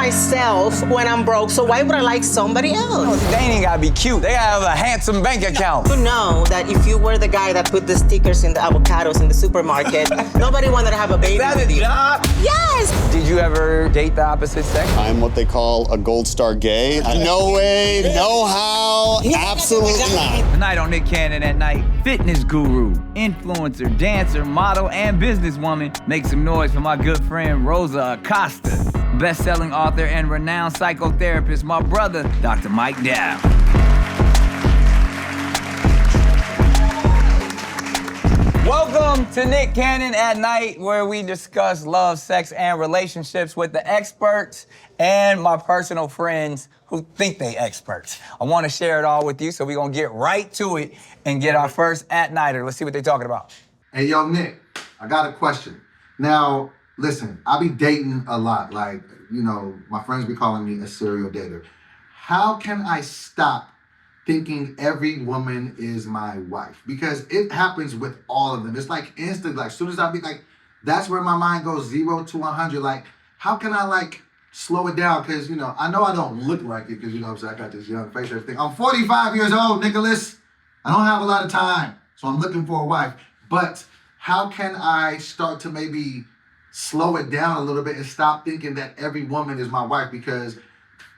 myself when I'm broke, so why would I like somebody else? They ain't gotta be cute. They gotta have a handsome bank account. You know that if you were the guy that put the stickers in the avocados in the supermarket, nobody wanted to have a baby Is that with a you. job? Yes! Did you ever date the opposite sex? I'm what they call a gold star gay. No way, no how, absolutely not. Tonight on Nick Cannon at Night, fitness guru, influencer, dancer, model, and businesswoman. Make some noise for my good friend Rosa Acosta, best-selling author and renowned psychotherapist, my brother, Dr. Mike Dow. Welcome to Nick Cannon at Night, where we discuss love, sex, and relationships with the experts and my personal friends who think they experts. I want to share it all with you, so we're going to get right to it and get our first at-nighter. Let's see what they're talking about. Hey, yo, Nick, I got a question. Now, listen, I be dating a lot. Like, you know, my friends be calling me a serial dater. How can I stop thinking every woman is my wife? Because it happens with all of them. It's like instant, like, as soon as I be like, that's where my mind goes 0 to 100. Like, how can I, like, slow it down? Because, you know I don't look like it because, you know what I'm saying, I got this young face and everything. I'm 45 years old, Nicholas. I don't have a lot of time, so I'm looking for a wife. But how can I start to maybe slow it down a little bit and stop thinking that every woman is my wife? Because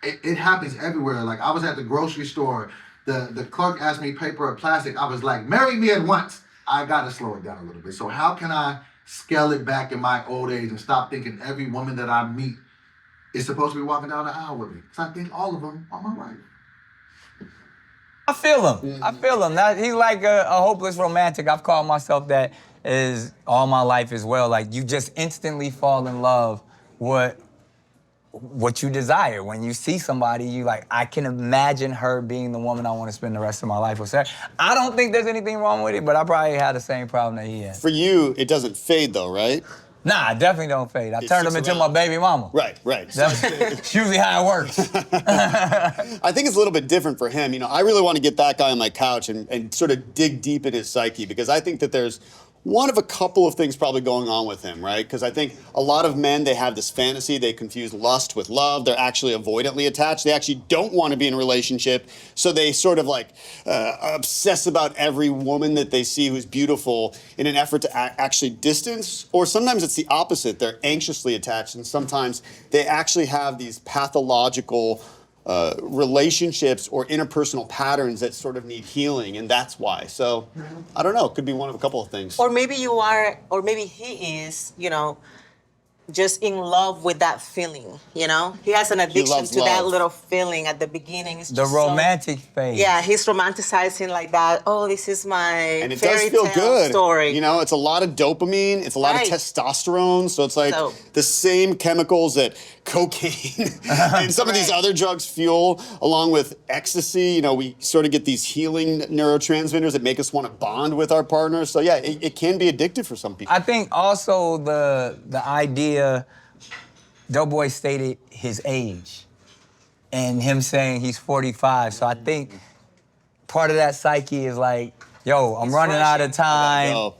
it happens everywhere. Like, I was at the grocery store. The clerk asked me paper or plastic. I was like, marry me at once. I got to slow it down a little bit. So how can I scale it back in my old age and stop thinking every woman that I meet is supposed to be walking down the aisle with me? Because I think all of them are my wife. I feel him. I feel him. Now, he's like a hopeless romantic. I've called myself that is all my life as well. Like, you just instantly fall in love with what you desire. When you see somebody, you like, I can imagine her being the woman I want to spend the rest of my life with. I don't think there's anything wrong with it, but I probably had the same problem that he had. For you, it doesn't fade though, right? Nah, I definitely don't fade. I It turned him sticks into around. my baby mama. Right. That's usually how it works. I think it's a little bit different for him. You know, I really want to get that guy on my couch and sort of dig deep in his psyche, because I think that there's one of a couple of things probably going on with him, right? Because I think a lot of men, they have this fantasy, they confuse lust with love, they're actually avoidantly attached, they actually don't want to be in a relationship, so they sort of like obsess about every woman that they see who's beautiful in an effort to actually distance, or sometimes it's the opposite, they're anxiously attached, and sometimes they actually have these pathological relationships or interpersonal patterns that sort of need healing, and that's why. So, I don't know, it could be one of a couple of things. Or maybe you are, or maybe he is, you know, just in love with that feeling, you know? He has an addiction loves to that love. little feeling at the beginning. It's The just so- romantic phase. Yeah, he's romanticizing like that. Oh, this is my And it does fairy feel tale good. story. You know, it's a lot of dopamine, it's a lot Right. of testosterone, so it's like So- the same chemicals that cocaine and some of these Right. other drugs fuel, along with ecstasy. You know, we sort of get these healing neurotransmitters that make us want to bond with our partners. So yeah, it can be addictive for some people. I think also the idea, Doughboy stated his age and him saying he's 45. So I think part of that psyche is like, yo, I'm running out of time.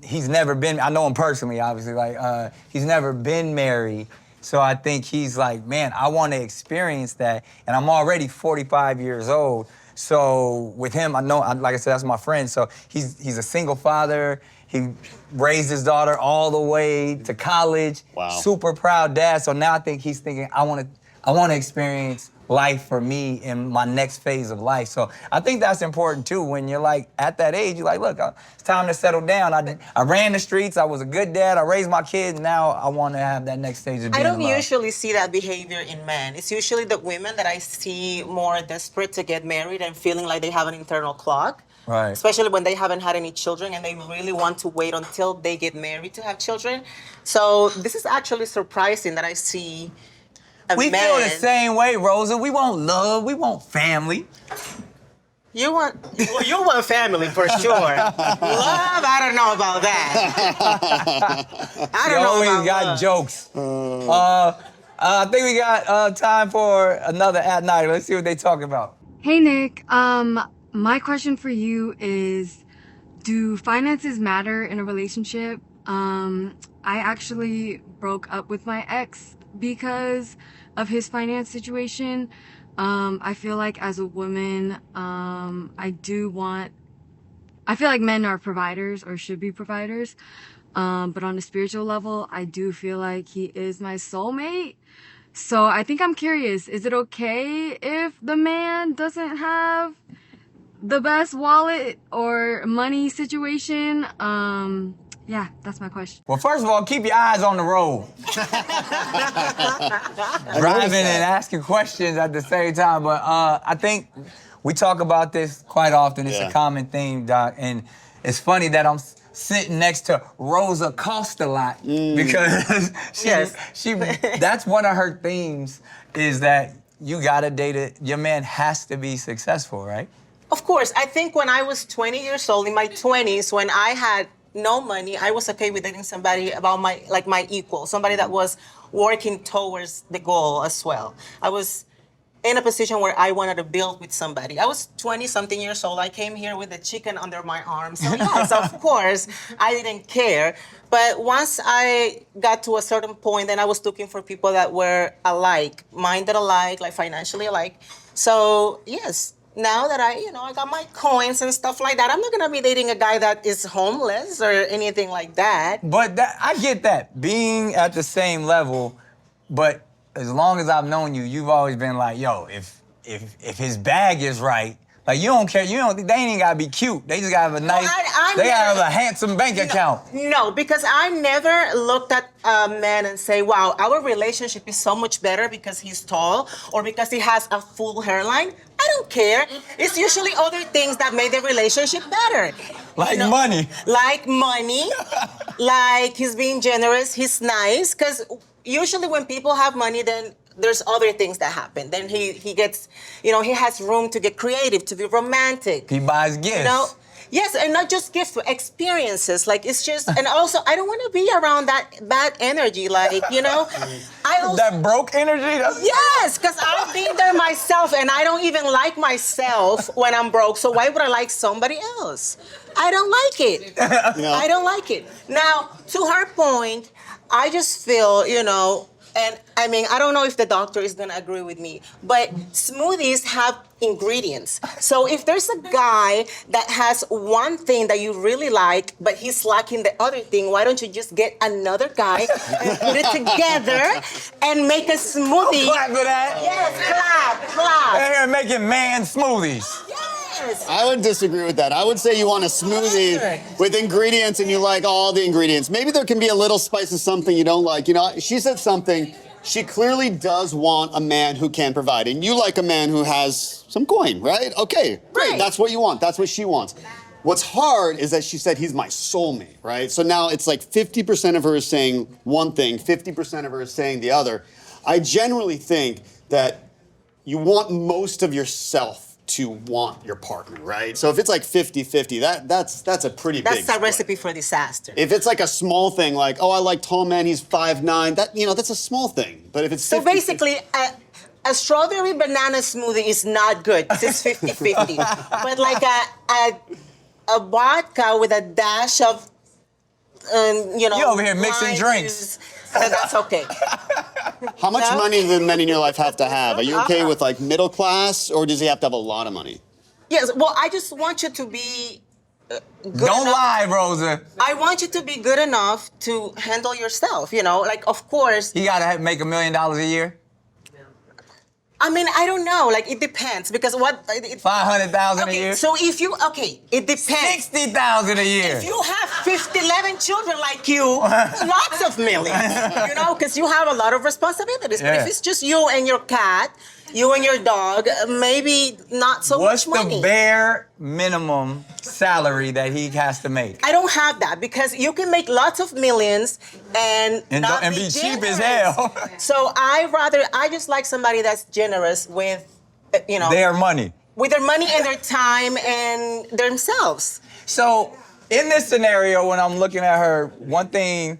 He's never been, I know him personally, obviously, like, he's never been married. So I think he's like, man, I want to experience that. And I'm already 45 years old. So with him, I know, like I said, that's my friend. So he's a single father. He raised his daughter all the way to college. Wow. Super proud dad. So now I think he's thinking, I want to experience life for me in my next phase of life. So I think that's important too. When you're like at that age, you're like, look, it's time to settle down. I ran the streets. I was a good dad. I raised my kids. Now I want to have that next stage of being I don't alive. usually see that behavior in men. It's usually the women that I see more desperate to get married and feeling like they have an internal clock. Right. Especially when they haven't had any children and they really want to wait until they get married to have children. So this is actually surprising that I see a We man. feel the same way, Rosa. We want love. We want family. You want family for sure. Love, I don't know about that. I don't You know always about got love. jokes. I think we got time for another at-nighter. Let's see what they talking about. Hey Nick, my question for you is, do finances matter in a relationship? I actually broke up with my ex because of his finance situation. I feel like as a woman, I feel like men are providers or should be providers. But on a spiritual level, I do feel like he is my soulmate. So I think I'm curious, is it okay if the man doesn't have the best wallet or money situation? Yeah, that's my question. Well, first of all, keep your eyes on the road. Driving and asking questions at the same time. But I think we talk about this quite often. It's a common theme, Doc. And it's funny that I'm sitting next to Rosa Acosta a lot because that's one of her themes is that you gotta date it. Your man has to be successful, right? Of course, I think when I was 20 years old, in my 20s, when I had no money, I was okay with dating somebody about my equal, somebody that was working towards the goal as well. I was in a position where I wanted to build with somebody. I was 20-something years old. I came here with a chicken under my arm. So yes, of course, I didn't care. But once I got to a certain point, then I was looking for people that were alike, minded alike, like financially alike. So yes, now that I got my coins and stuff like that, I'm not gonna be dating a guy that is homeless or anything like that. But I get that, being at the same level, but as long as I've known you, you've always been like, yo, if his bag is right, like you don't care, they ain't even gotta be cute. They just gotta have a nice, they gotta have a handsome bank account. No, because I never looked at a man and say, wow, our relationship is so much better because he's tall or because he has a full hairline. I don't care. It's usually other things that make the relationship better. Like money. Like money, like he's being generous, he's nice, because usually when people have money, then there's other things that happen. Then he gets, he has room to get creative, to be romantic. He buys gifts. Yes, and not just gifts, but experiences. Like, it's just, and also, I don't want to be around that bad energy. Like, I also, that broke energy? Yes, because I've been there myself, and I don't even like myself when I'm broke. So why would I like somebody else? I don't like it. I don't like it. Now, to her point, I just feel, and I mean, I don't know if the doctor is gonna agree with me, but smoothies have ingredients. So if there's a guy that has one thing that you really like, but he's lacking the other thing, why don't you just get another guy and put it together and make a smoothie? Clap for that. Yes, clap. They're here making man smoothies. Yes. I would disagree with that. I would say you want a smoothie with ingredients and you like all the ingredients. Maybe there can be a little spice of something you don't like. She said something. She clearly does want a man who can provide. And you like a man who has some coin, right? Okay, great. Right. That's what you want. That's what she wants. What's hard is that she said he's my soulmate, right? So now it's like 50% of her is saying one thing, 50% of her is saying the other. I generally think that you want most of yourself to want your partner, right? So if it's like 50-50, that's a pretty big That's a split. recipe for disaster. If it's like a small thing, like, oh, I like tall man, he's 5'9", that's a small thing. But if it's So 50-50, basically, a strawberry banana smoothie is not good. It's 50-50. But like a vodka with a dash of, You over here mixing lime drinks. juice, that's okay. how much No? money do men in your life have to have? Are you okay with like middle class, or does he have to have a lot of money? Yes, well, I just want you to be good Don't enough. lie, Rosa. I want you to be good enough to handle yourself, Like, of course, He gotta make $1 million a year? I mean, I don't know. Like, it depends. Because what... $500,000 a year? So if you... Okay, it depends. $60,000 a year. If you have 11 children like you, lots of millions, because you have a lot of responsibilities. But Yeah. if it's just you and your cat, you and your dog, maybe not so What's much money. the bare minimum salary that he has to make? I don't have that because you can make lots of millions and not And be cheap as generous. hell. So I just like somebody that's generous with, Their money. with their money and their time and themselves. So, in this scenario, when I'm looking at her, one thing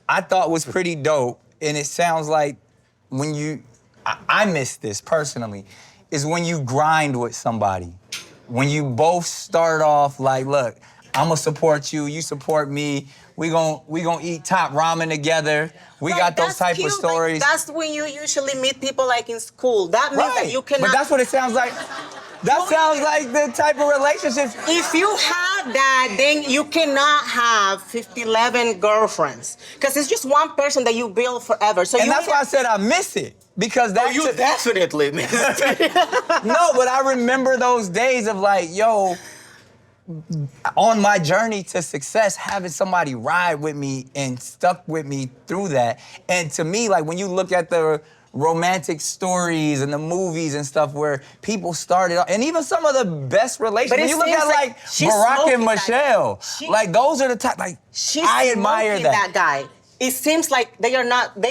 I thought was pretty dope, and it sounds like when I miss this personally, is when you grind with somebody. When you both start off like, look, I'm gonna support you, you support me, We gon' eat top ramen together. We Right, got those that's type cute. of stories. Like, that's when you usually meet people like in school. That means that you cannot. But that's what it sounds like. That sounds like the type of relationships. If you have that, then you cannot have 11 girlfriends. Because it's just one person that you build forever. So And you that's why I said I miss it. Because that's you definitely miss it. no, but I remember those days of like, yo, on my journey to success, having somebody ride with me and stuck with me through that. And to me, like when you look at the romantic stories and the movies and stuff where people started, and even some of the best relationships. When you look at like Barack and Michelle, like those are the type, like I admire that guy. It seems like they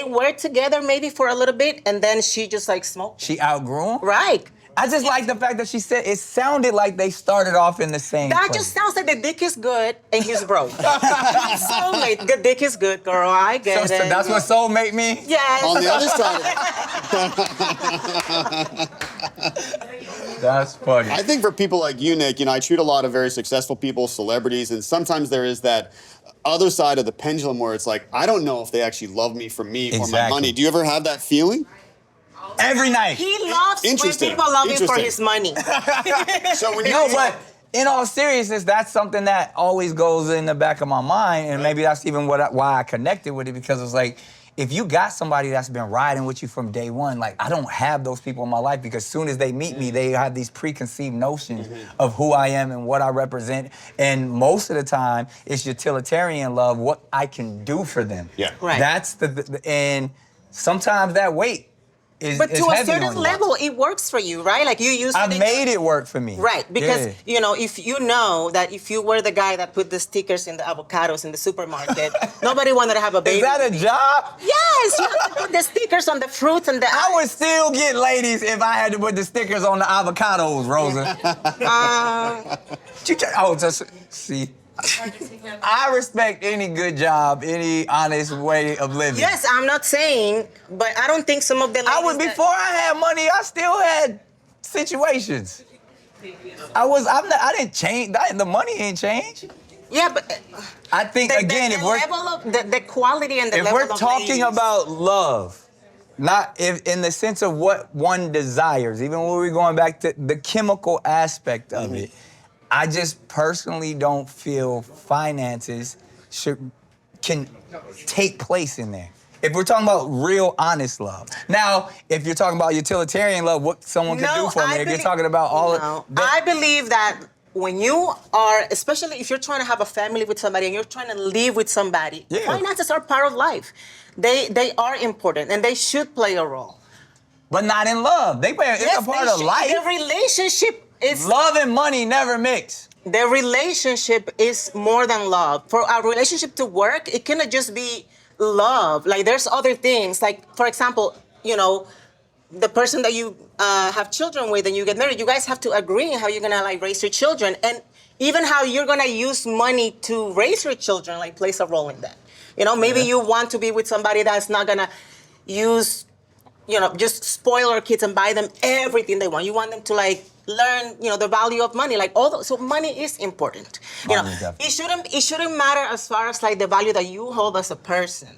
were together maybe for a little bit and then she just like smoked. She outgrew him? Right. I just like the fact that she said it sounded like they started off in the same That place. just sounds like the dick is good and he's broke. Soulmate, the dick is good, girl. I get it. So that's what soulmate means? Yes. On the other side. That's funny. I think for people like you, Nick, I treat a lot of very successful people, celebrities, and sometimes there is that other side of the pendulum where it's like, I don't know if they actually love me for me or my money. Do you ever have that feeling? Every night. He loves when people love him for his money. So when you but in all seriousness, that's something that always goes in the back of my mind, and maybe that's even why I connected with it, because it's like, if you got somebody that's been riding with you from day one, like I don't have those people in my life because as soon as they meet me, they have these preconceived notions of who I am and what I represent. And most of the time, it's utilitarian love, what I can do for them. Yeah. Right. That's and sometimes that weight is But to a heavy certain on you. level, it works for you, right? Like you used to I made it work for me. Right, because Yeah. if you know that if you were the guy that put the stickers in the avocados in the supermarket, nobody wanted to have a baby. Is that a job? Yes, you have to put the stickers on the fruits and the. I would still get ladies if I had to put the stickers on the avocados, Rosa. Just see. I respect any good job, any honest way of living. Yes, I'm not saying, but I don't think some of the. Before I had money, I still had situations. I didn't change. The money ain't changed. Yeah, but. I think again, if we're level of the quality and the level of if we're talking about love, not in the sense of what one desires, even when we're going back to the chemical aspect of it, I just personally don't feel finances can take place in there. If we're talking about real, honest love. Now, if you're talking about utilitarian love, what someone can do for me, if you're talking about I believe that when you are, especially if you're trying to have a family with somebody and you're trying to live with somebody, finances are part of life. They are important and they should play a role. But not in love. It's a part of life. The relationship is... Love and money never mix. The relationship is more than love. For our relationship to work, it cannot just be love. Like there's other things. Like, for example, the person that you have children with and you get married, you guys have to agree on how you're gonna raise your children, and even how you're gonna use money to raise your children plays a role in that. Maybe you want to be with somebody that's not gonna use, just spoil our kids and buy them everything they want. You want them to learn, the value of money, so money is important. It shouldn't matter as far as the value that you hold as a person.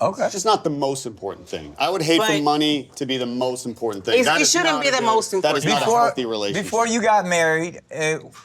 Okay. It's just not the most important thing. I would hate for money to be the most important thing. It shouldn't be the most important thing. That is not a healthy relationship. Before you got married,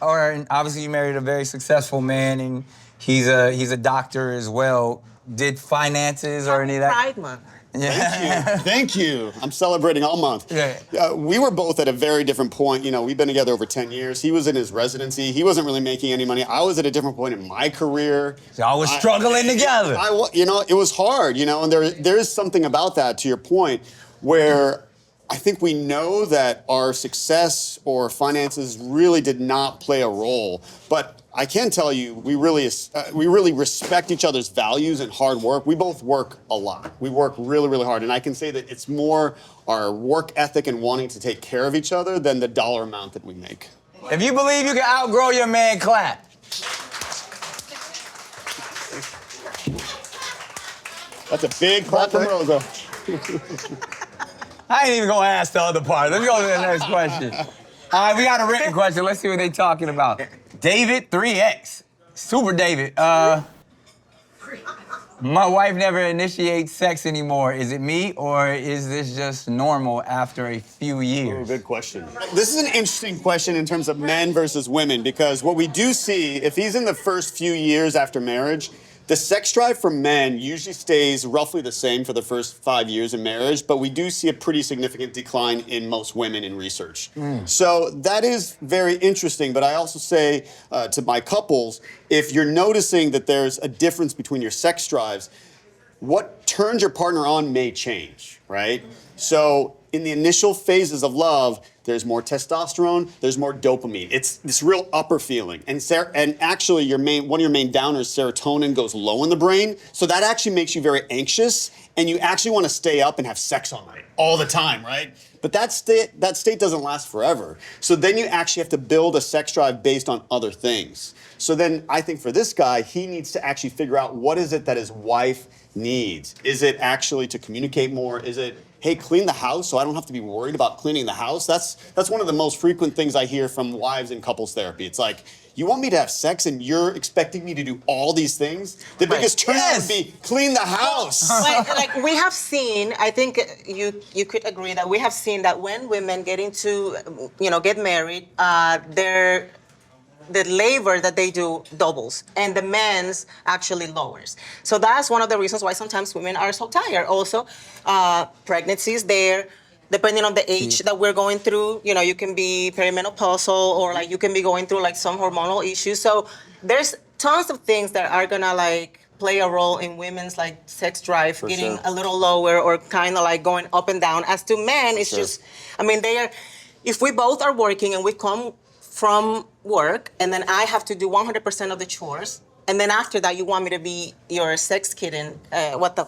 or obviously you married a very successful man, and he's a doctor as well. Did finances or any of that? Pride Month. Yeah. Thank you. I'm celebrating all month. Yeah. We were both at a very different point. We've been together over 10 years. He was in his residency. He wasn't really making any money. I was at a different point in my career. So I was struggling together. It was hard, and there is something about that, to your point, where I think we know that our success or finances really did not play a role. But I can tell you, we really respect each other's values and hard work. We both work a lot. We work really, really hard. And I can say that it's more our work ethic and wanting to take care of each other than the dollar amount that we make. If you believe you can outgrow your man, clap. That's a big clap from Rosa. I ain't even gonna ask the other part. Let's go to the next question. All right, we got a written question. Let's see what they're talking about. David 3X, Super David. My wife never initiates sex anymore. Is it me, or is this just normal after a few years? Good question. This is an interesting question in terms of men versus women, because what we do see, if he's in the first few years after marriage, the sex drive for men usually stays roughly the same for the first 5 years in marriage, but we do see a pretty significant decline in most women in research. So that is very interesting, but I also say to my couples, if you're noticing that there's a difference between your sex drives, what turns your partner on may change, right? So in the initial phases of love, there's more testosterone, there's more dopamine. It's this real upper feeling. And actually one of your main downers, serotonin, goes low in the brain. So that actually makes you very anxious, and you actually want to stay up and have sex all night, all the time, right? But that state doesn't last forever. So then you actually have to build a sex drive based on other things. So then I think for this guy, he needs to actually figure out what is it that his wife needs. Is it actually to communicate more? Is it, hey, clean the house so I don't have to be worried about cleaning the house? That's one of the most frequent things I hear from wives in couples therapy. It's like, you want me to have sex and you're expecting me to do all these things? The biggest turnout would be clean the house. Like we have seen, I think you could agree that we have seen that when women get into, get married, the labor that they do doubles and the men's actually lowers. So that's one of the reasons why sometimes women are so tired. Also, pregnancy is there. Depending on the age that we're going through, you can be perimenopausal or like you can be going through like some hormonal issues. So there's tons of things that are gonna like play a role in women's like sex drive getting a little lower or kind of like going up and down. As to men, it's just, if we both are working and we come from work and then I have to do 100% of the chores, and then after that you want me to be your sex kitten, what the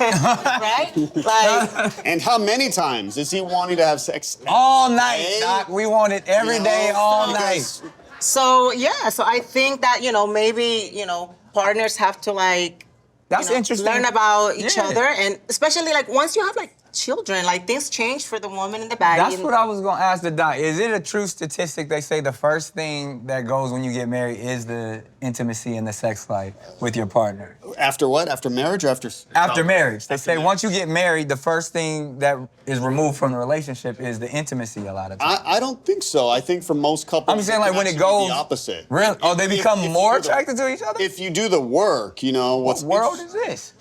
right? Like, and how many times is he wanting to have sex? All night, Doc. We want it every day, all night. So I think that, maybe, partners have to like, that's interesting. Learn about each other, and especially like once you have like children, like things change for the woman in the body. That's what I was gonna ask the doc. Is it a true statistic? They say the first thing that goes when you get married is the intimacy and the sex life with your partner. After what? After marriage or after? After marriage. They say once you get married, the first thing that is removed from the relationship is the intimacy a lot of times. I don't think so. I think for most couples, I'm saying like when it goes the opposite. Really? Oh, they become more attracted to each other? If you do the work, what world is this?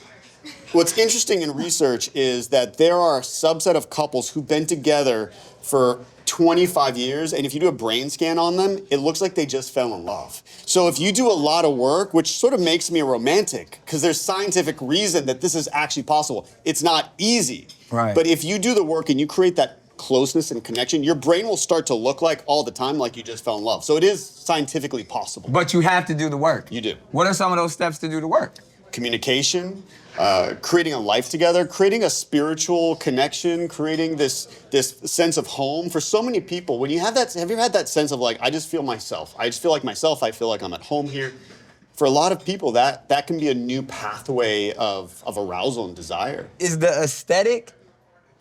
What's interesting in research is that there are a subset of couples who've been together for 25 years, and if you do a brain scan on them, it looks like they just fell in love. So if you do a lot of work, which sort of makes me a romantic, because there's scientific reason that this is actually possible. It's not easy. Right. But if you do the work and you create that closeness and connection, your brain will start to look like all the time like you just fell in love. So it is scientifically possible. But you have to do the work. You do. What are some of those steps to do the work? Communication, creating a life together, creating a spiritual connection, creating this sense of home. For so many people, when you have that, have you ever had that sense of like, I just feel myself. I just feel like myself. I feel like I'm at home here. For a lot of people, that can be a new pathway of arousal and desire. Is the aesthetic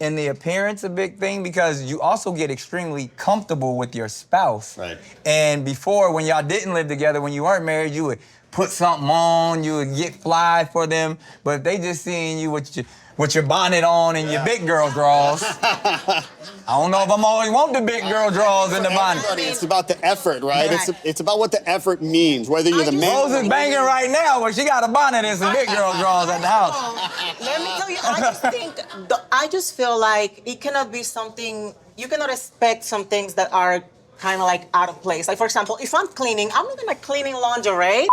and the appearance a big thing? Because you also get extremely comfortable with your spouse. Right. And before, when y'all didn't live together, when you weren't married, you would put something on, you would get fly for them, but if they just seeing you with your bonnet on and your big girl drawers. I don't know if I'm always want the big girl drawers in the bonnet. It's about the effort, right? It's about what the effort means, whether you're the man. Rosa's banging right now, but she got a bonnet and some big girl drawers at the house. Let me tell you, I just feel like it cannot be something, you cannot expect some things that are kind of like out of place. Like for example, if I'm cleaning, I'm not gonna cleaning lingerie.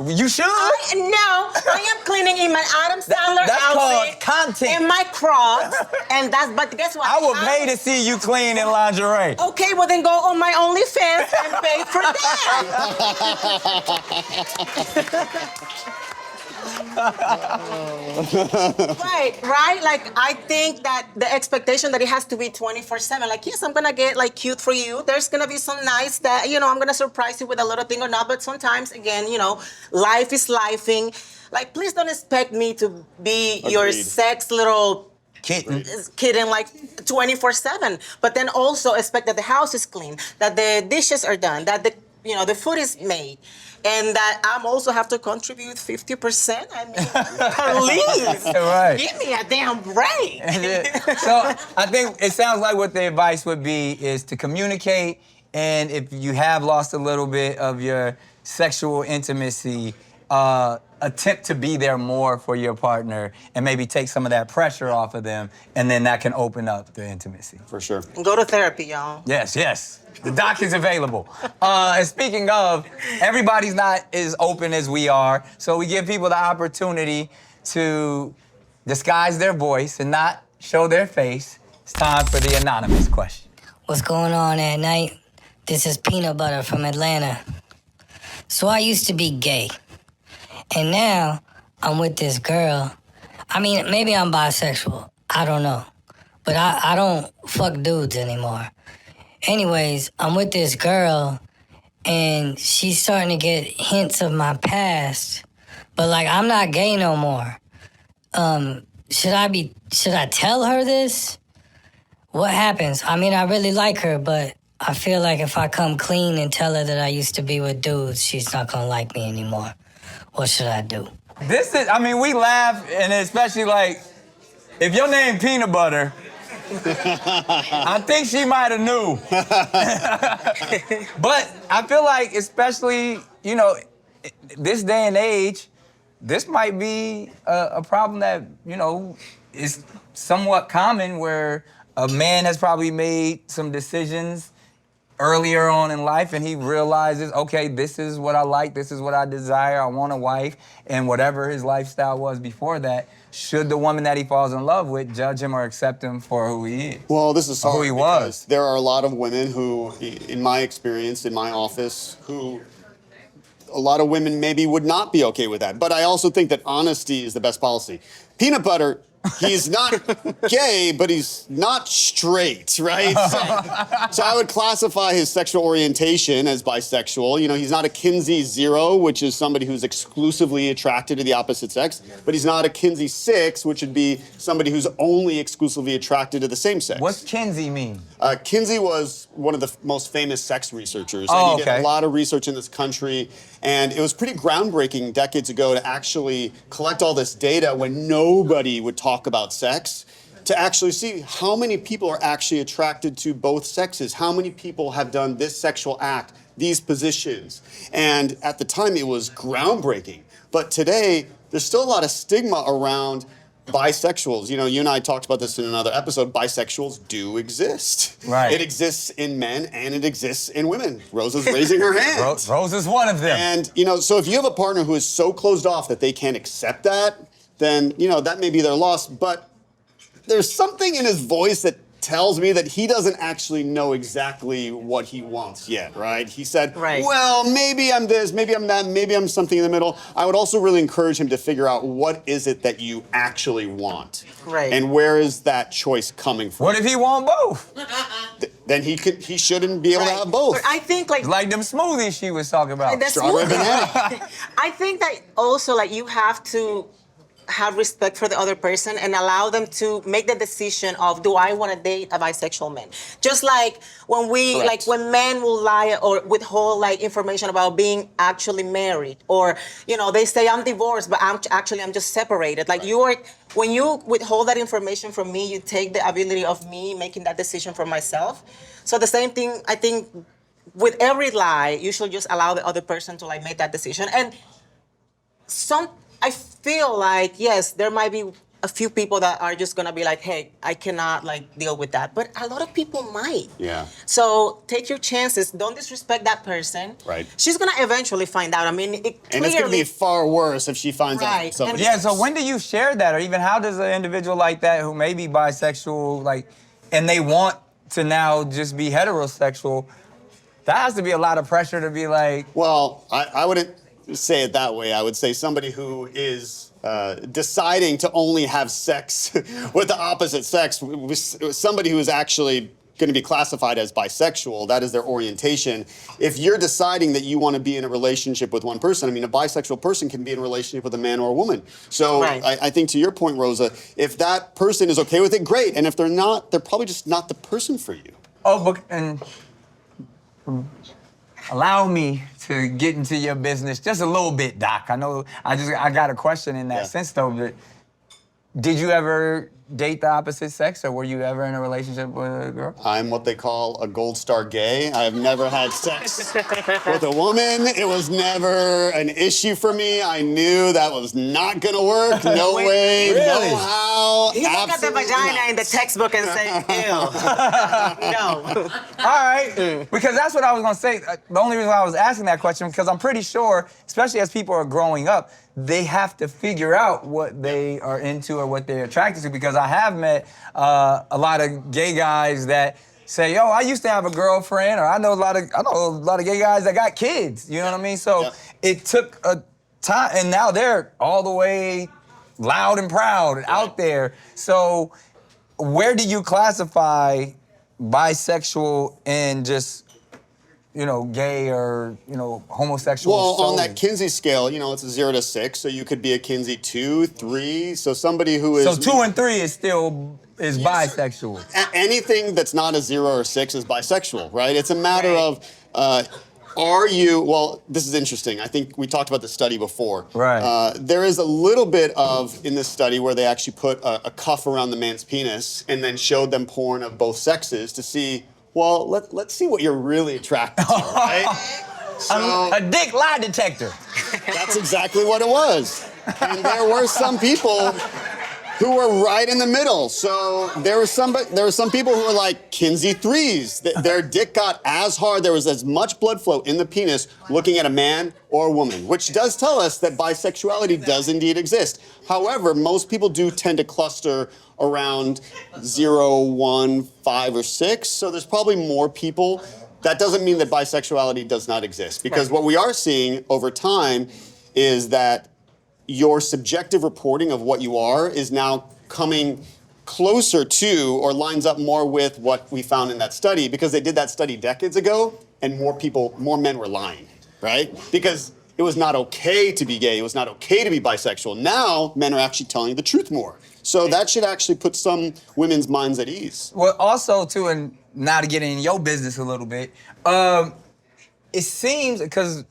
You should. I am cleaning in my Adam Sandler that's outfit. Called content. In my Crocs, but guess what? I would pay to see you clean in lingerie. Okay, well then go on my OnlyFans and pay for that. Right? Like, I think that the expectation that it has to be 24/7. Like, yes, I'm gonna get like cute for you. There's gonna be some nice that, I'm gonna surprise you with a little thing or not. But sometimes, again, life is lifing. Like, please don't expect me to be your sex little kitten like 24/7. But then also expect that the house is clean, that the dishes are done, that the food is made. and that I'm also have to contribute 50%. I mean, please, Right. give me a damn break. So I think it sounds like what the advice would be is to communicate, and if you have lost a little bit of your sexual intimacy, attempt to be there more for your partner and maybe take some of that pressure off of them, and then that can open up the intimacy. For sure. Go to therapy, y'all. Yes, yes. The doc is available. And speaking of, everybody's not as open as we are, so we give people the opportunity to disguise their voice and not show their face. It's time for the anonymous question. What's going on at night? This is Peanut Butter from Atlanta. So I used to be gay. And now I'm with this girl. I mean, maybe I'm bisexual. I don't know. But I don't fuck dudes anymore. Anyways, I'm with this girl, and she's starting to get hints of my past. But, like, I'm not gay no more. Should I tell her this? What happens? I mean, I really like her, but I feel like if I come clean and tell her that I used to be with dudes, she's not gonna like me anymore. What should I do? We laugh, and especially like, if your name Peanut Butter, I think she might have knew. But I feel like, especially, this day and age, this might be a problem that, is somewhat common, where a man has probably made some decisions earlier on in life, and he realizes, okay, this is what I like, this is what I desire, I want a wife, and whatever his lifestyle was before that, should the woman that he falls in love with judge him or accept him for who he is? Well, this is hard who he because was. there are a lot of women who, in my experience, in my office, who a lot of women maybe would not be okay with that. But I also think that honesty is the best policy. Peanut Butter, he's not gay, but he's not straight, right? So I would classify his sexual orientation as bisexual. He's not a Kinsey 0, which is somebody who's exclusively attracted to the opposite sex, but he's not a Kinsey 6, which would be somebody who's only exclusively attracted to the same sex. What's Kinsey mean? Kinsey was one of the most famous sex researchers. Oh, and he okay. did a lot of research in this country. And it was pretty groundbreaking decades ago to actually collect all this data when nobody would talk about sex, to actually see how many people are actually attracted to both sexes, how many people have done this sexual act, these positions. And at the time, it was groundbreaking. But today, there's still a lot of stigma around bisexuals. You and I talked about this in another episode. Bisexuals do exist. Right. It exists in men and it exists in women. Rosa's raising her hand. Rose is one of them. And, so if you have a partner who is so closed off that they can't accept that, then, that may be their loss. But there's something in his voice that tells me that he doesn't actually know exactly what he wants yet, right? He said, Right. well, maybe I'm this, maybe I'm that, maybe I'm something in the middle. I would also really encourage him to figure out what is it that you actually want. Right. And where is that choice coming from? What if he want both? Then he shouldn't be able to have both. But I think Like them smoothies she was talking about. that's Strawberry banana. I think that also you have to have respect for the other person and allow them to make the decision of, do I want to date a bisexual man? Just like when Correct. when men will lie or withhold information about being actually married, or they say I'm divorced, but I'm just separated. When you withhold that information from me, you take the ability of me making that decision for myself. So the same thing, I think, with every lie, you should just allow the other person to make that decision. And I feel like, yes, there might be a few people that are just gonna be like, hey, I cannot deal with that. But a lot of people might. Yeah. So take your chances. Don't disrespect that person. Right. She's gonna eventually find out. I mean, And it's going to be far worse if she finds out Right. somebody Yeah, else. so when do you share that? Or even how does an individual like that who may be bisexual, and they want to now just be heterosexual, that has to be a lot of pressure to be like... Well, I wouldn't say it that way. I would say somebody who is deciding to only have sex with the opposite sex, somebody who is actually going to be classified as bisexual, that is their orientation. If you're deciding that you want to be in a relationship with one person, a bisexual person can be in a relationship with a man or a woman. So Right. I think to your point, Rosa, if that person is okay with it, great. And if they're not, they're probably just not the person for you. Oh, but... and allow me to get into your business just a little bit, Doc. I know I got a question in that sense though, but did you ever date the opposite sex, or were you ever in a relationship with a girl? I'm what they call a gold star gay. I have never had sex with a woman. It was never an issue for me. I knew that was not gonna work. No way, really? no how. You look at the Absolutely vagina not. in the textbook and say, ew. No. All right, because that's what I was gonna say. The only reason why I was asking that question, because I'm pretty sure, especially as people are growing up, they have to figure out what they are into or what they're attracted to. Because I have met a lot of gay guys that say, "Yo, I used to have a girlfriend," or I know a lot of gay guys that got kids. You know what I mean? So it took a time, and now they're all the way loud and proud out there. So where do you classify bisexual and just, gay or, homosexual? Well, on solely? that Kinsey scale, it's a 0 to 6, so you could be a Kinsey 2, 3. So somebody who is So 2 and 3 is still bisexual. Anything that's not a 0 or 6 is bisexual, right? It's a matter of are you? Well, this is interesting. I think we talked about the study before. Right. There is a little bit of in this study where they actually put a cuff around the man's penis and then showed them porn of both sexes to see. Well, let's see what you're really attracted to, right? A dick lie detector. That's exactly what it was. And there were some people who were right in the middle. So there were some people who were like Kinsey 3s. Their dick got as hard, there was as much blood flow in the penis looking at a man or a woman, which does tell us that bisexuality does indeed exist. However, most people do tend to cluster around 0, 1, 5, or 6. So there's probably more people. That doesn't mean that bisexuality does not exist, because what we are seeing over time is that your subjective reporting of what you are is now coming closer to or lines up more with what we found in that study, because they did that study decades ago and more men were lying, right? Because it was not okay to be gay, it was not okay to be bisexual. Now men are actually telling you the truth more. So that should actually put some women's minds at ease. Well, also too, and now to get in your business a little bit, it seems, because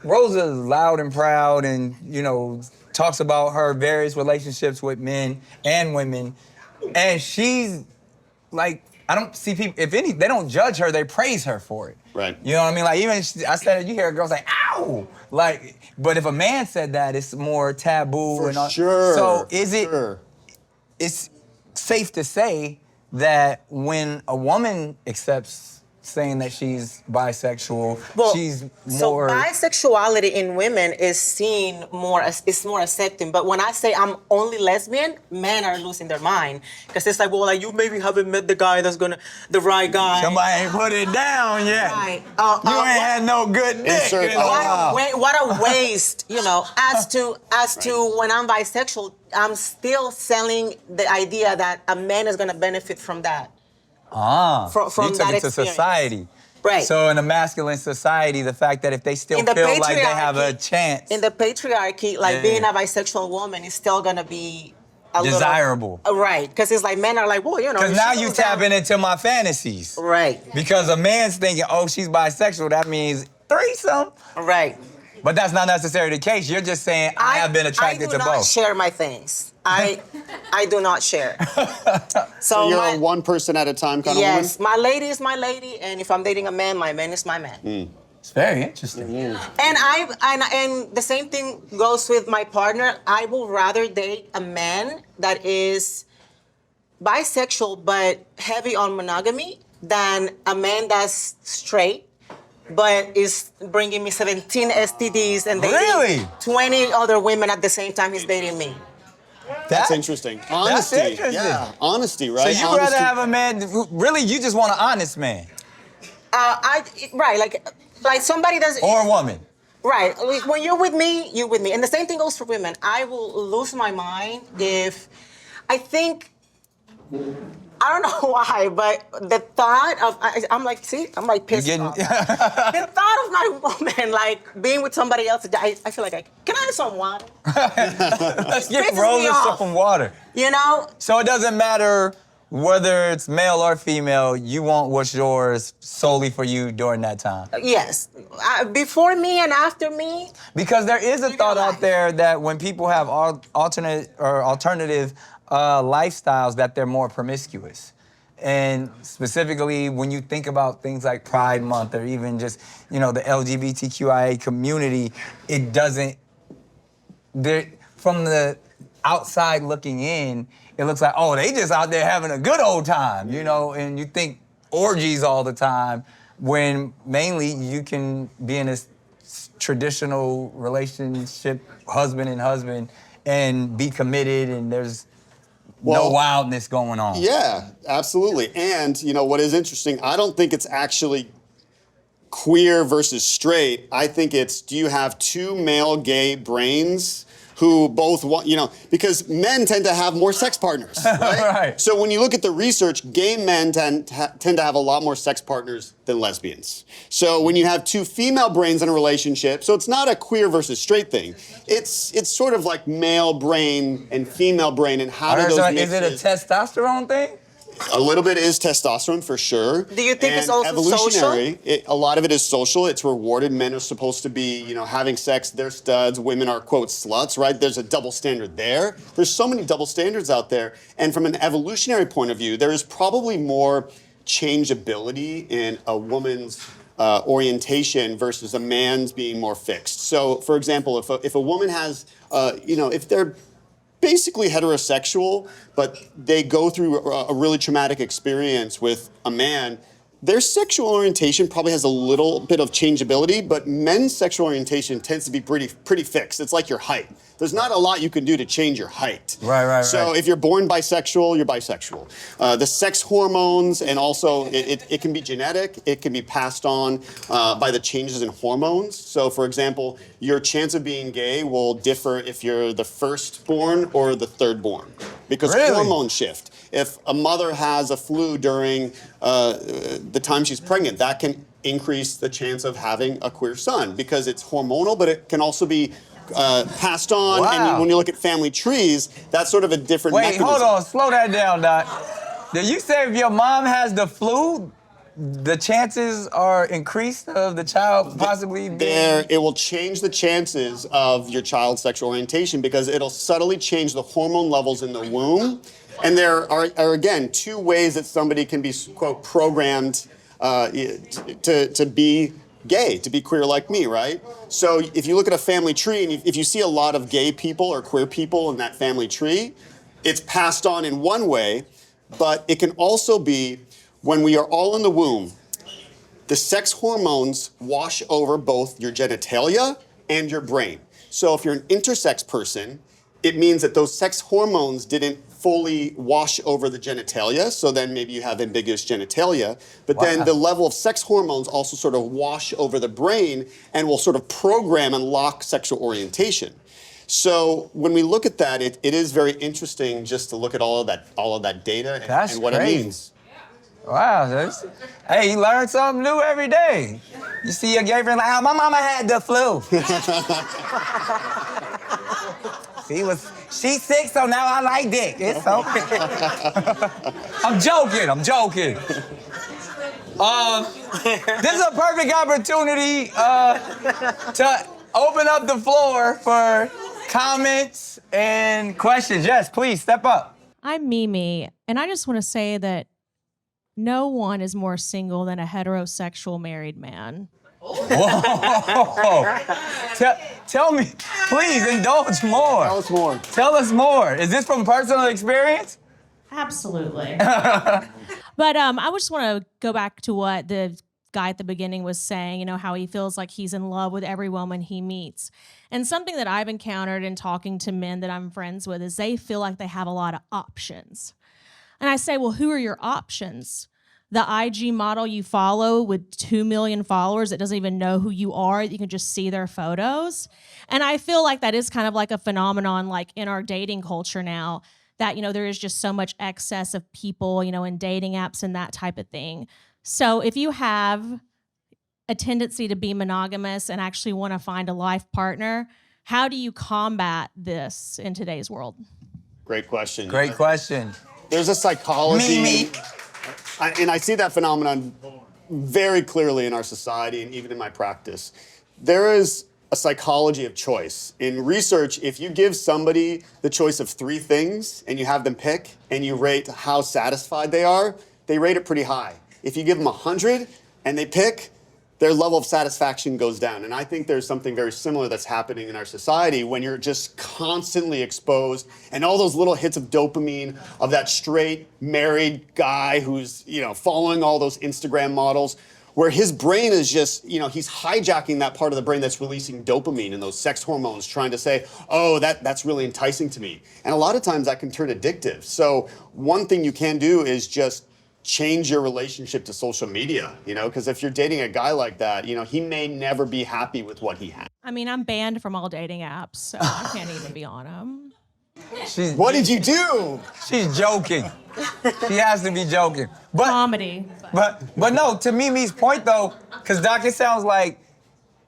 Rosa is loud and proud and, talks about her various relationships with men and women. And she's like, I don't see people, if any, they don't judge her, they praise her for it. Right. You know what I mean? Like, even I said, you hear a girl say, ow! Like, but if a man said that, it's more taboo. For and all. sure. So is it, Sure. it's safe to say that when a woman accepts saying that she's bisexual, she's more... So bisexuality in women is seen more as, it's more accepting. But when I say I'm only lesbian, men are losing their mind. Because it's like, well, like, you maybe haven't met the guy that's the right guy. Somebody ain't put it down yet. Right. You ain't had no good dick. Insert in a while. What a waste, As to when I'm bisexual, I'm still selling the idea that a man is going to benefit from that. From you took that it to experience. Society. Right. So in a masculine society, the fact that if they still feel like they have a chance. In the patriarchy, like being a bisexual woman is still going to be a desirable. Right. Because it's like men are like, well, Because now you tapping into my fantasies. Right. Because a man's thinking, oh, she's bisexual, that means threesome. Right. But that's not necessarily the case. You're just saying, I have been attracted to both. I do not share my things. I do not share. So you're a one person at a time kind of woman? Yes, my lady is my lady, and if I'm dating a man, my man is my man. It's very interesting. And the same thing goes with my partner. I will rather date a man that is bisexual but heavy on monogamy than a man that's straight but is bringing me 17 STDs and dating 20 other women at the same time he's dating me. That's interesting. Honesty. That's interesting. Yeah, honesty, right? So you'd rather have a man who, really, you just want an honest man? Like somebody does. Or a woman. Right. When you're with me, you're with me. And the same thing goes for women. I will lose my mind if I think, I don't know why, but the thought of, I'm like pissed off. The thought of my woman, like, being with somebody else, I feel like, can I have some water? Let's get Rosa some water. You know? So it doesn't matter whether it's male or female, you want what's yours solely for you during that time. Yes. Before me and after me. Because there is a thought out life. there that when people have alternative lifestyles, that they're more promiscuous. And specifically, when you think about things like Pride Month or even just, the LGBTQIA community, it doesn't, from the outside looking in, it looks like, oh, they just out there having a good old time, and you think orgies all the time, when mainly you can be in this traditional relationship, husband and husband, and be committed, and there's no wildness going on. Yeah, absolutely. And, what is interesting, I don't think it's actually queer versus straight. I think it's, do you have two male gay brains who both want, because men tend to have more sex partners, right? Right. So when you look at the research, gay men tend to have a lot more sex partners than lesbians. So when you have two female brains in a relationship, so it's not a queer versus straight thing. It's sort of like male brain and female brain, and how do those mixes. Is it a testosterone thing? A little bit is testosterone for sure. Do you think it's And also evolutionary? A lot of it is social. It's rewarded. Men are supposed to be, having sex. They're studs. Women are, quote, sluts, right? There's a double standard there. There's so many double standards out there. And from an evolutionary point of view, there is probably more changeability in a woman's orientation versus a man's being more fixed. So, for example, if a woman has, if they're basically heterosexual, but they go through a really traumatic experience with a man, their sexual orientation probably has a little bit of changeability, but men's sexual orientation tends to be pretty fixed. It's like your height. There's not a lot you can do to change your height. Right. So if you're born bisexual, you're bisexual. The sex hormones, and also it can be genetic, it can be passed on by the changes in hormones. So for example, your chance of being gay will differ if you're the firstborn or the thirdborn, because hormones shift. If a mother has a flu during the time she's pregnant, that can increase the chance of having a queer son, because it's hormonal, but it can also be passed on. Wow. And when you look at family trees, that's sort of a different mechanism. Hold on, slow that down, Doc. Did you say if your mom has the flu, the chances are increased of the child possibly being... It will change the chances of your child's sexual orientation, because it'll subtly change the hormone levels in the womb. And there are again, two ways that somebody can be, quote, programmed to be gay, to be queer like me, right? So if you look at a family tree, and if you see a lot of gay people or queer people in that family tree, it's passed on in one way, but it can also be when we are all in the womb, the sex hormones wash over both your genitalia and your brain. So if you're an intersex person, it means that those sex hormones didn't fully wash over the genitalia, so then maybe you have ambiguous genitalia, but then the level of sex hormones also sort of wash over the brain and will sort of program and lock sexual orientation. So when we look at that, it is very interesting just to look at all of that data and what crazy. It means. Wow, hey, you learn something new every day. You see your gay friend like, oh, my mama had the flu. She's sick, so now I like dick. It's okay. I'm joking. This is a perfect opportunity to open up the floor for comments and questions. Yes, please, step up. I'm Mimi, and I just want to say that no one is more single than a heterosexual married man. Whoa. Tell me, please indulge more. Tell us more. Tell us more. Is this from personal experience? Absolutely. But I just want to go back to what the guy at the beginning was saying, how he feels like he's in love with every woman he meets. And something that I've encountered in talking to men that I'm friends with is they feel like they have a lot of options. And I say, well, who are your options? The IG model you follow with 2 million followers that doesn't even know who you are, you can just see their photos. And I feel like that is kind of like a phenomenon like in our dating culture now that, there is just so much excess of people, in dating apps and that type of thing. So if you have a tendency to be monogamous and actually want to find a life partner, how do you combat this in today's world? Great question. Great question. there's a psychology. Me. And I see that phenomenon very clearly in our society and even in my practice. There is a psychology of choice. In research, if you give somebody the choice of 3 things and you have them pick and you rate how satisfied they are, they rate it pretty high. If you give them 100 and they pick, their level of satisfaction goes down. And I think there's something very similar that's happening in our society when you're just constantly exposed and all those little hits of dopamine of that straight married guy who's, following all those Instagram models, where his brain is just, he's hijacking that part of the brain that's releasing dopamine and those sex hormones, trying to say, oh, that's really enticing to me. And a lot of times that can turn addictive. So one thing you can do is just change your relationship to social media, because if you're dating a guy like that, he may never be happy with what he has. I mean, I'm banned from all dating apps, so I can't even be on them. What did you do? She's joking. She has to be joking. But Comedy. But no, to Mimi's point though, because Doc, it sounds like,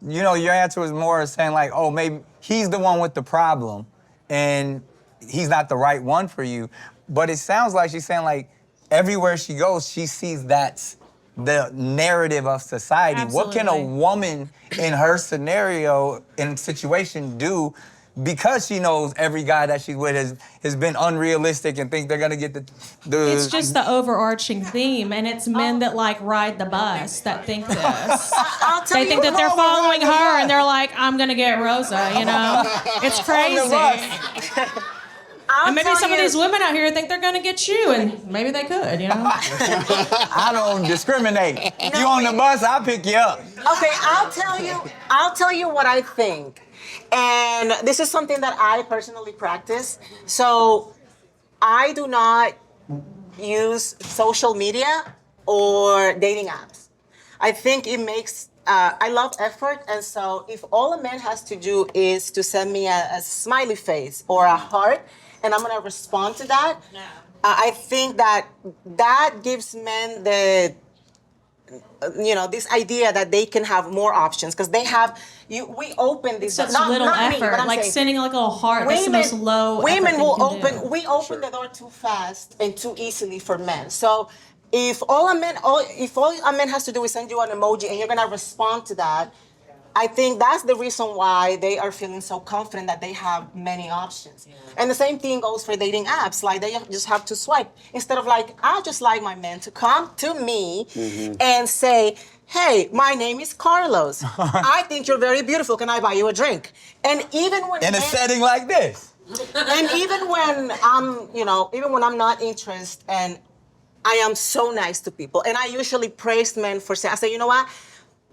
your answer was more saying like, oh, maybe he's the one with the problem and he's not the right one for you. But it sounds like she's saying like, everywhere she goes, she sees that's the narrative of society. Absolutely. What can a woman in her scenario and situation do, because she knows every guy that she's with has been unrealistic and think they're gonna get the It's just the overarching theme, and it's men that like ride the bus that think this. I'll tell They you think that they're what- following her, and they're like, "I'm gonna get Rosa," It's crazy. And maybe some of these women out here think they're gonna get you, and maybe they could, I don't discriminate. You on the bus, I'll pick you up. Okay, I'll tell you what I think. And this is something that I personally practice. So I do not use social media or dating apps. I think it makes, I love effort. And so if all a man has to do is to send me a smiley face or a heart, and I'm gonna respond to that, I think that gives men this idea that they can have more options because they have. We open this. Such not little me, effort, but I'm like saying, sending like a little heart. That's the most low. Women effort will thing you can open. do. We open the door too fast and too easily for men. So if all a man has to do is send you an emoji and you're gonna respond to that, I think that's the reason why they are feeling so confident that they have many options. And the same thing goes for dating apps. Like they just have to swipe instead of like, I just like my man to come to me and say, hey, my name is Carlos. I think you're very beautiful. Can I buy you a drink? And even when In a setting like this. and even when I'm not interested, and I am so nice to people, and I usually praise men for saying, I say, you know what?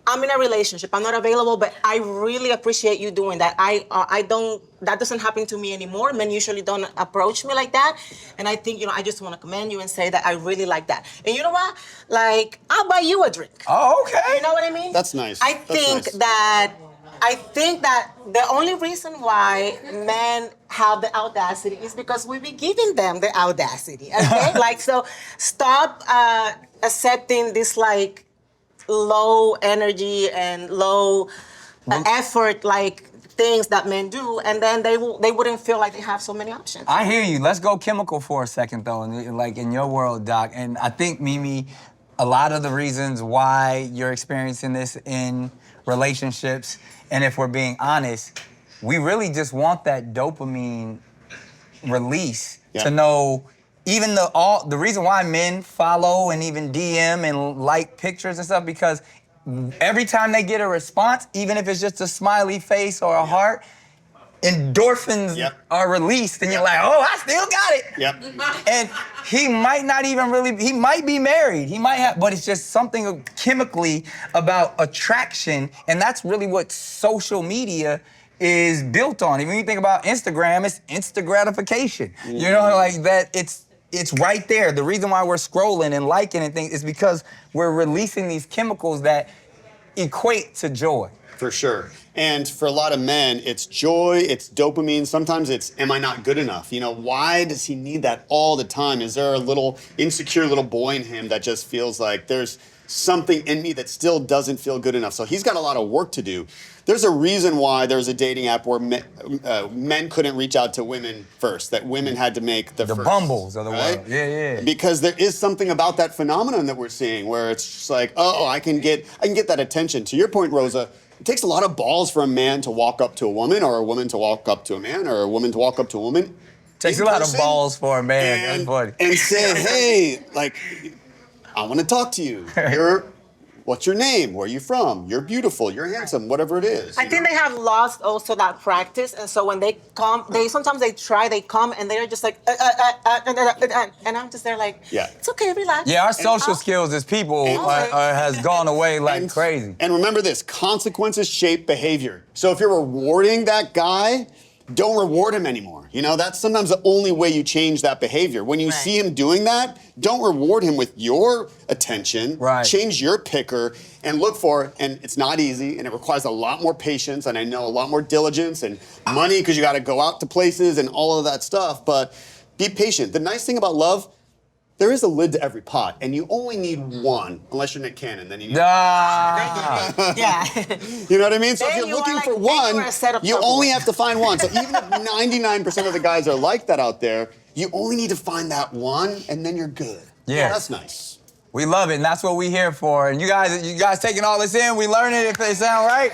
I'm in a relationship. I'm not available, but I really appreciate you doing that. That doesn't happen to me anymore. Men usually don't approach me like that. And I think, I just want to commend you and say that I really like that. And you know what? Like, I'll buy you a drink. Oh, okay. You know what I mean? That's nice. I think that the only reason why men have the audacity is because we be giving them the audacity. Okay? So stop accepting this low energy and low effort things that men do, and then they wouldn't feel like they have so many options. I hear you. Let's go chemical for a second, though, in your world, Doc. And I think, Mimi, a lot of the reasons why you're experiencing this in relationships, and if we're being honest, we really just want that dopamine release to know. Even the reason why men follow and even DM and like pictures and stuff, because every time they get a response, even if it's just a smiley face or a heart, endorphins are released, and you're like, oh, I still got it. Yep. And he might not even he might be married, but it's just something chemically about attraction, and that's really what social media is built on. Even when you think about Instagram, it's instant gratification. That it's right there. The reason why we're scrolling and liking and things is because we're releasing these chemicals that equate to joy. For sure. And for a lot of men, it's joy, it's dopamine. Sometimes it's, am I not good enough? Why does he need that all the time? Is there a little insecure little boy in him that just feels like there's something in me that still doesn't feel good enough. So he's got a lot of work to do. There's a reason why there's a dating app where men couldn't reach out to women first, that women had to make the first, Bumbles of the right? world. Yeah, yeah. Because there is something about that phenomenon that we're seeing where it's just like, oh, I can get that attention. To your point, Rosa, it takes a lot of balls for a man to walk up to a woman, or a woman to walk up to a man, or a woman to walk up to a woman. Takes a lot of balls for a man. And say, hey, like, I want to talk to you. What's your name? Where are you from? You're beautiful. You're handsome. Whatever it is. I think they have lost also that practice, and so when they come, they come and they're just like, and I'm just there like, yeah, it's okay, relax. Yeah, our social skills as people has gone away like crazy. And remember this: consequences shape behavior. So if you're rewarding that guy, don't reward him anymore. You know, that's sometimes the only way you change that behavior. When you see him doing that, don't reward him with your attention. Right. Change your picker and look for, and it's not easy, and it requires a lot more patience, and I know a lot more diligence and money because you got to go out to places and all of that stuff, but be patient. The nice thing about love, there is a lid to every pot, and you only need one, unless you're Nick Cannon. Then you need Yeah. You know what I mean? So Then if you're you looking are for like- one, you are set up you for only one. have to find one. So even if 99% of the guys are like that out there, you only need to find that one, and then you're good. Yeah. That's nice. We love it, and that's what we're here for. And you guys taking all this in, we learning if they sound right.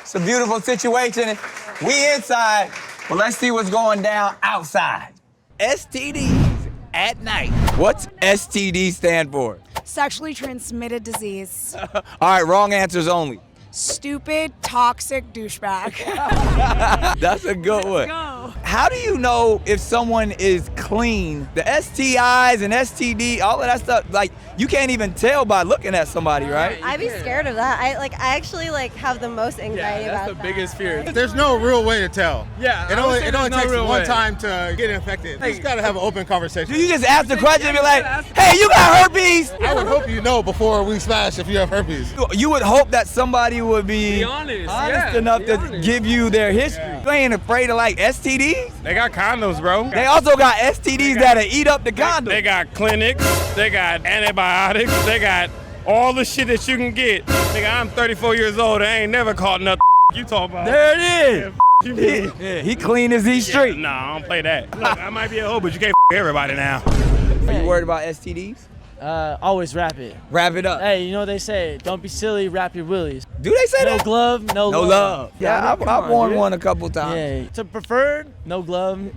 It's a beautiful situation. We inside, well, let's see what's going down outside. STDs at night. What's STD stand for? Sexually transmitted disease. All right, wrong answers only. Stupid, toxic douchebag. That's a good one. Go. How do you know if someone is clean? The STIs and STD, all of that stuff, like, you can't even tell by looking at somebody, right? I'd be scared of that. I actually have the most anxiety about that's the that. biggest fear. There's no real way to tell. Yeah, It I would only, say it only there's no takes real one way. time to get infected. You just gotta have an open conversation. Do you just ask the question and be like, hey, you got herpes? I would hope you know before we smash if you have herpes. You would hope that somebody would be honest, enough to give you their history. You ain't afraid of STDs? They got condoms, bro. They also got STDs that'll eat up the condom. They got clinics, they got antibiotics, they got all the shit that you can get. Nigga, I'm 34 years old, I ain't never caught nothing you talk about. There it is. You mean? He clean as he straight. Nah, I don't play that. Look, I might be a hoe, but you can't everybody now. Are you worried about STDs? Always wrap it. Wrap it up. Hey, you know what they say, don't be silly, wrap your willies. Do they say No that? glove, no love. love. Yeah, come I've on, worn dude. one a couple times. Yeah, to preferred, no glove,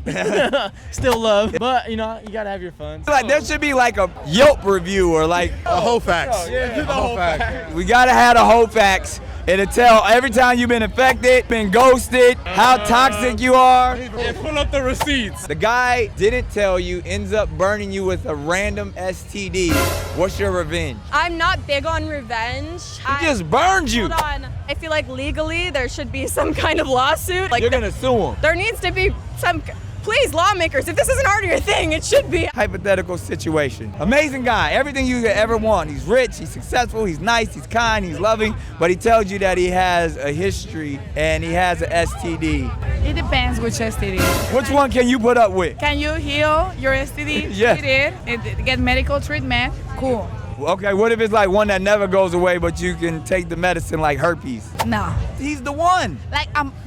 still love, but you gotta have your fun. There should be a Yelp review or A whole facts. Yeah, do the whole fact. we gotta have a whole facts. It'll tell every time you've been infected, been ghosted, how toxic you are. Yeah, pull up the receipts. The guy didn't tell you, ends up burning you with a random STD. What's your revenge? I'm not big on revenge. He just burned you. Hold on. I feel like legally there should be some kind of lawsuit. You're gonna sue him. There needs to be some. Please, lawmakers, if this isn't already your thing, it should be. Hypothetical situation. Amazing guy, everything you could ever want. He's rich, he's successful, he's nice, he's kind, he's loving, but he tells you that he has a history and he has an STD. It depends which STD. Which one can you put up with? Can you heal your STD? Yes. Treat it, get medical treatment? Cool. Okay, what if it's one that never goes away, but you can take the medicine like herpes? No. He's the one.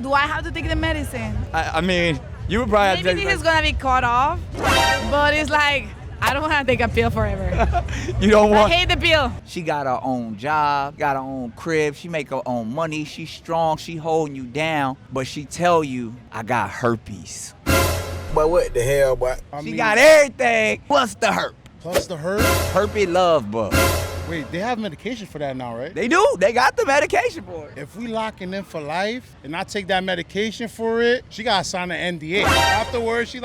Do I have to take the medicine? I mean, you would probably have Maybe to this is gonna be cut off, but it's I don't want to take a pill forever. You don't I want. hate the pill. She got her own job, got her own crib, she make her own money, she's strong, she holding you down, but she tell you, I got herpes. But what the hell, boy? She got everything plus the herp. Plus the hurt? Herpes love bug. Wait, they have medication for that now, right? They do. They got the medication for it. If we locking in for life and I take that medication for it, she gotta sign an NDA. Afterwards, she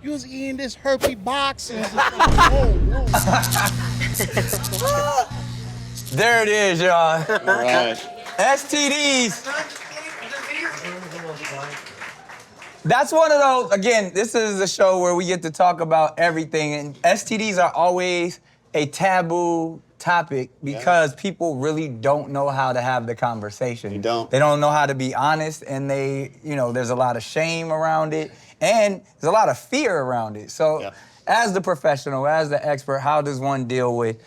you was eating this herpes box. And it's whoa. There it is, y'all. All right. STDs. That's one of those, again, this is a show where we get to talk about everything, and STDs are always a taboo topic because people really don't know how to have the conversation. They don't. They don't know how to be honest, and there's a lot of shame around it, and there's a lot of fear around it. So as the professional, as the expert, how does one deal with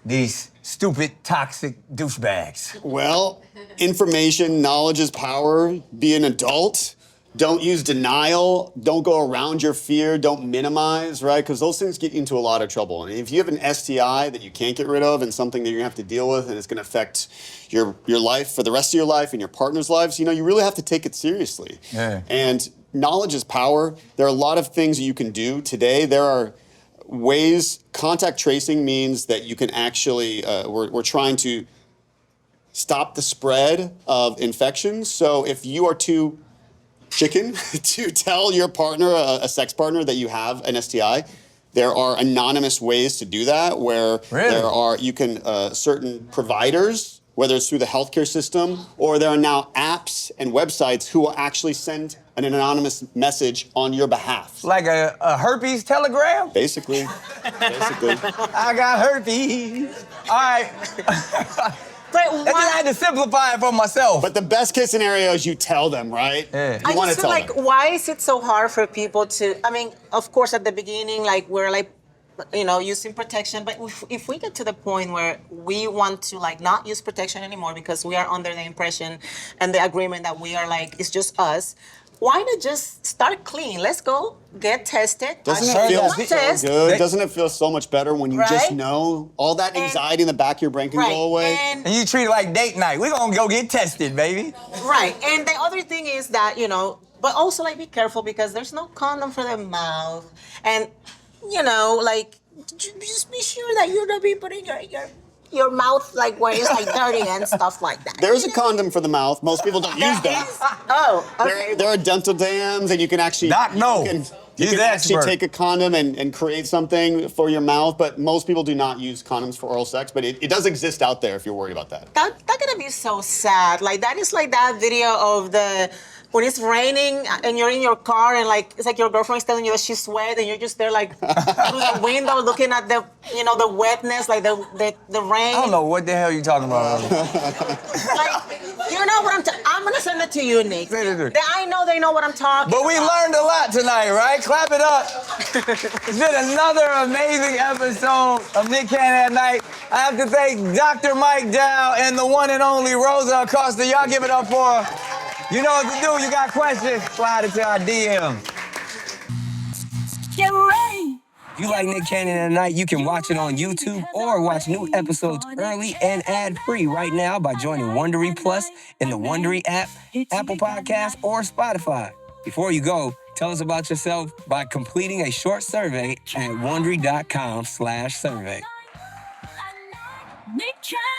these stupid, toxic douchebags? Well, information, knowledge is power. Be an adult. Don't use denial. Don't go around your fear. Don't minimize, right? Because those things get you into a lot of trouble. And if you have an STI that you can't get rid of and something that you're gonna have to deal with and it's gonna affect your life for the rest of your life and your partner's lives, you know, you really have to take it seriously. Yeah. And knowledge is power. There are a lot of things that you can do today. There are ways, contact tracing means that you can actually, we're trying to stop the spread of infections. So if you are too chicken to tell your partner, a sex partner, that you have an STI, there are anonymous ways to do that where there are, you can, certain providers, whether it's through the healthcare system, or there are now apps and websites who will actually send an anonymous message on your behalf. Like a herpes telegram? Basically. I got herpes. All right. But I had to simplify it for myself. But the best case scenario is you tell them, right? Yeah. I You want just to feel tell like, them. why is it so hard for people to? I mean, of course, at the beginning, like we're like, you know, using protection. But if we get to the point where we want to like not use protection anymore because we are under the impression and the agreement that we are like it's just us. Why not just start clean? Let's go get tested. Doesn't I it feel should so test. good? Doesn't it feel so much better when you just Right? know all that anxiety in the back of your brain can go away? And you treat it like date night. We're gonna go get tested, baby. right. And the other thing is that, you know, but also like be careful because there's no condom for the mouth. And, you know, like just be sure that you're not be putting your mouth like where it's like dirty and stuff like that. There's a condom for the mouth. Most people don't use that. Oh, okay. There are dental dams, and you can actually Doc, no. you He's can the actually expert. take a condom and create something for your mouth. But most people do not use condoms for oral sex. But it does exist out there if you're worried about that. That gonna be so sad. Like that is like that video of the when it's raining and you're in your car and like it's like your girlfriend's telling you that she's wet and you're just there like through the window looking at the the wetness, like the rain. I don't know what the hell you're talking about. Like you know what I'm gonna send it to you, Nick. I know they know what I'm talking But we about. learned a lot tonight, right? Clap it up. It's been another amazing episode of Nick Cannon at Night. I have to thank Dr. Mike Dow and the one and only Rosa Acosta. Y'all give it up for her. You know what to do. You got questions? Slide it to our DM. Get ready. If you like Nick Cannon at Night, you can watch it on YouTube or watch new episodes early and ad-free right now by joining Wondery Plus in the Wondery app, Apple Podcasts, or Spotify. Before you go, tell us about yourself by completing a short survey at Wondery.com/survey. Nick Cannon.